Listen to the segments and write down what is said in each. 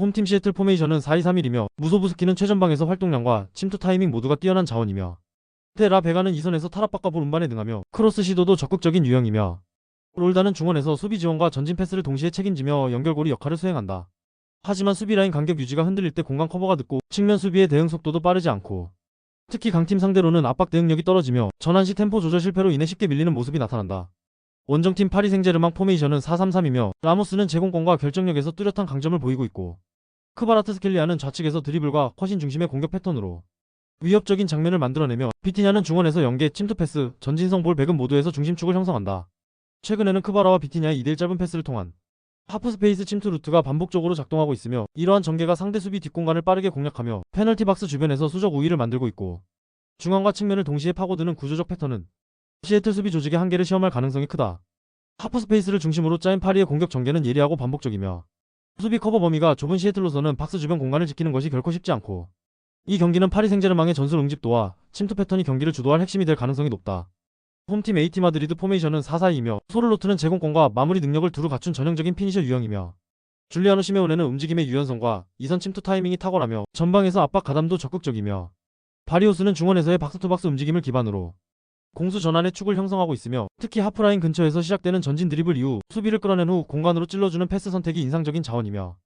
홈팀 시애틀 포메이션은 4-2-3-1이며 무소부스키는 최전방에서 활동량과 침투 타이밍 모두가 뛰어난 자원이며 테라 베가는 2선에서 타락박과 볼 운반에 능하며 크로스 시도도 적극적인 유형이며 롤다는 중원에서 수비 지원과 전진 패스를 동시에 책임지며 연결고리 역할을 수행한다. 하지만 수비 라인 간격 유지가 흔들릴 때 공간 커버가 늦고 측면 수비의 대응 속도도 빠르지 않고 특히 강팀 상대로는 압박 대응력이 떨어지며 전환 시 템포 조절 실패로 인해 쉽게 밀리는 모습이 나타난다. 원정팀 파리 생제르맹 포메이션은 4-3-3이며 라모스는 제공권과 결정력에서 뚜렷한 강점을 보이고 있고 크바라트스켈리아는 좌측에서 드리블과 컷인 중심의 공격 패턴으로 위협적인 장면을 만들어내며 비티냐는 중원에서 연계, 침투 패스, 전진성 볼 배급 모두에서 중심축을 형성한다. 최근에는 크바라와 비티냐의 2대1 짧은 패스를 통한 하프스페이스 침투 루트가 반복적으로 작동하고 있으며 이러한 전개가 상대 수비 뒷공간을 빠르게 공략하며 페널티 박스 주변에서 수적 우위를 만들고 있고 중앙과 측면을 동시에 파고드는 구조적 패턴은 시애틀 수비 조직의 한계를 시험할 가능성이 크다. 하프스페이스를 중심으로 짜인 파리의 공격 전개는 예리하고 반복적이며 수비 커버 범위가 좁은 시애틀로서는 박스 주변 공간을 지키는 것이 결코 쉽지 않고 이 경기는 파리 생제르맹의 전술 응집도와 침투 패턴이 경기를 주도할 핵심이 될 가능성이 높다. 홈팀 AT 마드리드 포메이션은 4-4-2이며 소를로트는 제공권과 마무리 능력을 두루 갖춘 전형적인 피니셔 유형이며 줄리아노 시메오네는 움직임의 유연성과 이선 침투 타이밍이 탁월하며 전방에서 압박 가담도 적극적이며 바리오스는 중원에서의 박스투박스 움직임을 기반으로 공수 전환의 축을 형성하고 있으며 특히 하프라인 근처에서 시작되는 전진 드리블 이후 수비를 끌어낸 후 공간으로 찔러주는 패스 선택이 인상적인 자원이며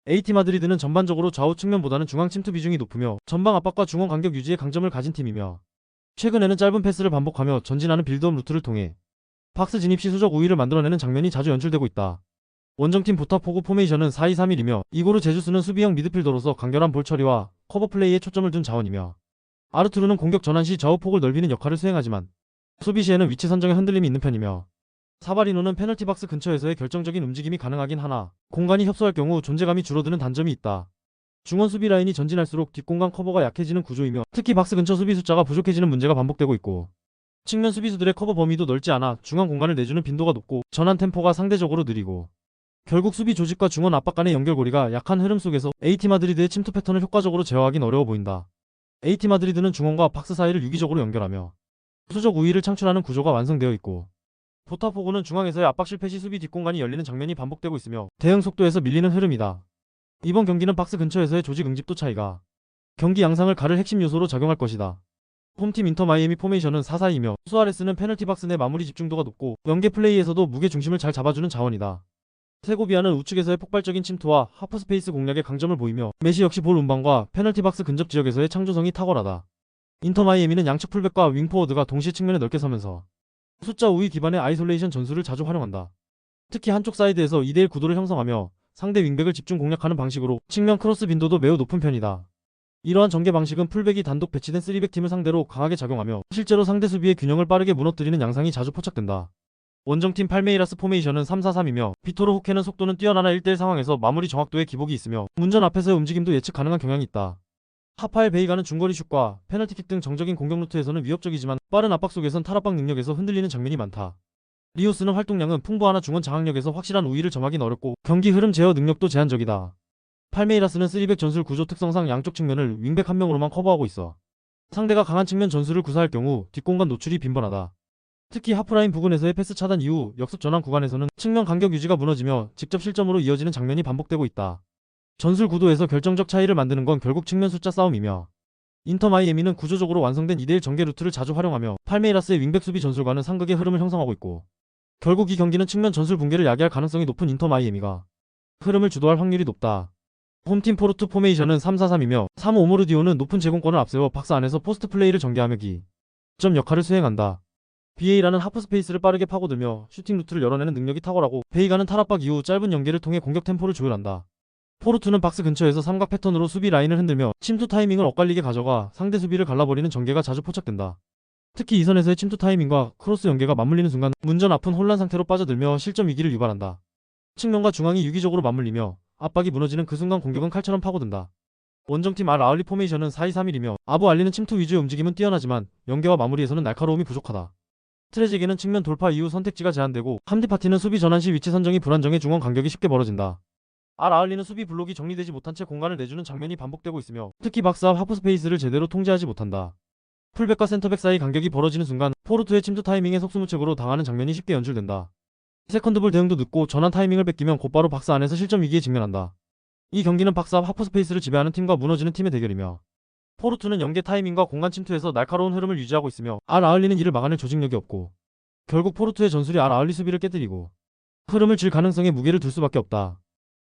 AT 마드리드는 전반적으로 좌우 측면보다는 중앙 침투 비중이 높으며 전방 압박과 중원 간격 유지의 강점을 가진 팀이며 최근에는 짧은 패스를 반복하며 전진하는 빌드업 루트를 통해 박스 진입 시 수적 우위를 만들어내는 장면이 자주 연출되고 있다. 원정팀 보타포구 포메이션은 4-2-3-1이며 이고르 제주스는 수비형 미드필더로서 간결한 볼 처리와 커버 플레이에 초점을 둔 자원이며 아르투르는 공격 전환 시 좌우 폭을 넓히는 역할을 수행하지만 수비 시에는 위치 선정에 흔들림이 있는 편이며 사바리노는 페널티 박스 근처에서의 결정적인 움직임이 가능하긴 하나 공간이 협소할 경우 존재감이 줄어드는 단점이 있다. 중원 수비 라인이 전진할수록 뒷공간 커버가 약해지는 구조이며 특히 박스 근처 수비 숫자가 부족해지는 문제가 반복되고 있고 측면 수비수들의 커버 범위도 넓지 않아 중앙 공간을 내주는 빈도가 높고 전환 템포가 상대적으로 느리고 결국 수비 조직과 중원 압박 간의 연결고리가 약한 흐름 속에서 AT 마드리드의 침투 패턴을 효과적으로 제어하긴 어려워 보인다. AT 마드리드는 중원과 박스 사이를 유기적으로 연결하며 수적 우위를 창출하는 구조가 완성되어 있고 보타포고는 중앙에서의 압박 실패 시 수비 뒷공간이 열리는 장면이 반복되고 있으며 대응 속도에서 밀리는 흐름이다. 이번 경기는 박스 근처에서의 조직 응집도 차이가 경기 양상을 가를 핵심 요소로 작용할 것이다. 홈팀 인터 마이애미 포메이션은 4-4-2이며 수아레스는 페널티 박스 내 마무리 집중도가 높고 연계 플레이에서도 무게 중심을 잘 잡아주는 자원이다. 세고비아는 우측에서의 폭발적인 침투와 하프스페이스 공략에 강점을 보이며 메시 역시 볼 운반과 페널티 박스 근접 지역에서의 창조성이 탁월하다. 인터 마이애미는 양측 풀백과 윙포워드가 동시에 측면에 넓게 서면서 숫자 우위 기반의 아이솔레이션 전술을 자주 활용한다. 특히 한쪽 사이드에서 2대1 구도를 형성하며 상대 윙백을 집중 공략하는 방식으로 측면 크로스 빈도도 매우 높은 편이다. 이러한 전개 방식은 풀백이 단독 배치된 3백 팀을 상대로 강하게 작용하며 실제로 상대 수비의 균형을 빠르게 무너뜨리는 양상이 자주 포착된다. 원정팀 팔메이라스 포메이션은 3-4-3이며 비토르 호케는 속도는 뛰어나나 1대1 상황에서 마무리 정확도에 기복이 있으며 문전 앞에서의 움직임도 예측 가능한 경향이 있다. 하파엘 베이가는 중거리 슛과 페널티킥 등 정적인 공격 루트에서는 위협적이지만 빠른 압박 속에선 탈압박 능력에서 흔들리는 장면이 많다. 리오스는 활동량은 풍부하나 중원 장악력에서 확실한 우위를 점하긴 어렵고 경기 흐름 제어 능력도 제한적이다. 팔메이라스는 3백 전술 구조 특성상 양쪽 측면을 윙백 한 명으로만 커버하고 있어 상대가 강한 측면 전술을 구사할 경우 뒷공간 노출이 빈번하다. 특히 하프라인 부근에서의 패스 차단 이후 역습 전환 구간에서는 측면 간격 유지가 무너지며 직접 실점으로 이어지는 장면이 반복되고 있다. 전술 구도에서 결정적 차이를 만드는 건 결국 측면 숫자 싸움이며 인터 마이애미는 구조적으로 완성된 2대1 전개 루트를 자주 활용하며 팔메이라스의 윙백 수비 전술과는 상극의 흐름을 형성하고 있고 결국 이 경기는 측면 전술 붕괴를 야기할 가능성이 높은 인터 마이애미가 흐름을 주도할 확률이 높다. 홈팀 포르투 포메이션은 3-4-3이며 사무 오모르디오는 높은 제공권을 앞세워 박스 안에서 포스트 플레이를 전개하며 기점 역할을 수행한다. BA라는 하프스페이스를 빠르게 파고들며 슈팅 루트를 열어내는 능력이 탁월하고 베이가는 탈압박 이후 짧은 연계를 통해 공격 템포를 조율한다. 포르투는 박스 근처에서 삼각 패턴으로 수비 라인을 흔들며 침투 타이밍을 엇갈리게 가져가 상대 수비를 갈라버리는 전개가 자주 포착된다. 특히 이선에서의 침투 타이밍과 크로스 연계가 맞물리는 순간 문전 앞은 혼란 상태로 빠져들며 실점 위기를 유발한다. 측면과 중앙이 유기적으로 맞물리며 압박이 무너지는 그 순간 공격은 칼처럼 파고든다. 원정팀 알 아울리 포메이션은 4-2-3-1이며 아부 알리는 침투 위주의 움직임은 뛰어나지만 연계와 마무리에서는 날카로움이 부족하다. 트레제게는 측면 돌파 이후 선택지가 제한되고 함디 파티는 수비 전환 시 위치 선정이 불안정해 중원 간격이 쉽게 벌어진다. 알 아울리는 수비 블록이 정리되지 못한 채 공간을 내주는 장면이 반복되고 있으며 특히 박스 앞 하프스페이스를 제대로 통제하지 못한다. 풀백과 센터백 사이 간격이 벌어지는 순간 포르투의 침투 타이밍에 속수무책으로 당하는 장면이 쉽게 연출된다. 세컨드볼 대응도 늦고 전환 타이밍을 뺏기면 곧바로 박스 안에서 실점 위기에 직면한다. 이 경기는 박스앞 하퍼스페이스를 지배하는 팀과 무너지는 팀의 대결이며 포르투는 연계 타이밍과 공간 침투에서 날카로운 흐름을 유지하고 있으며 알아흘리는 이를 막아낼 조직력이 없고 결국 포르투의 전술이 알아흘리 수비를 깨뜨리고 흐름을 질 가능성에 무게를 둘 수밖에 없다.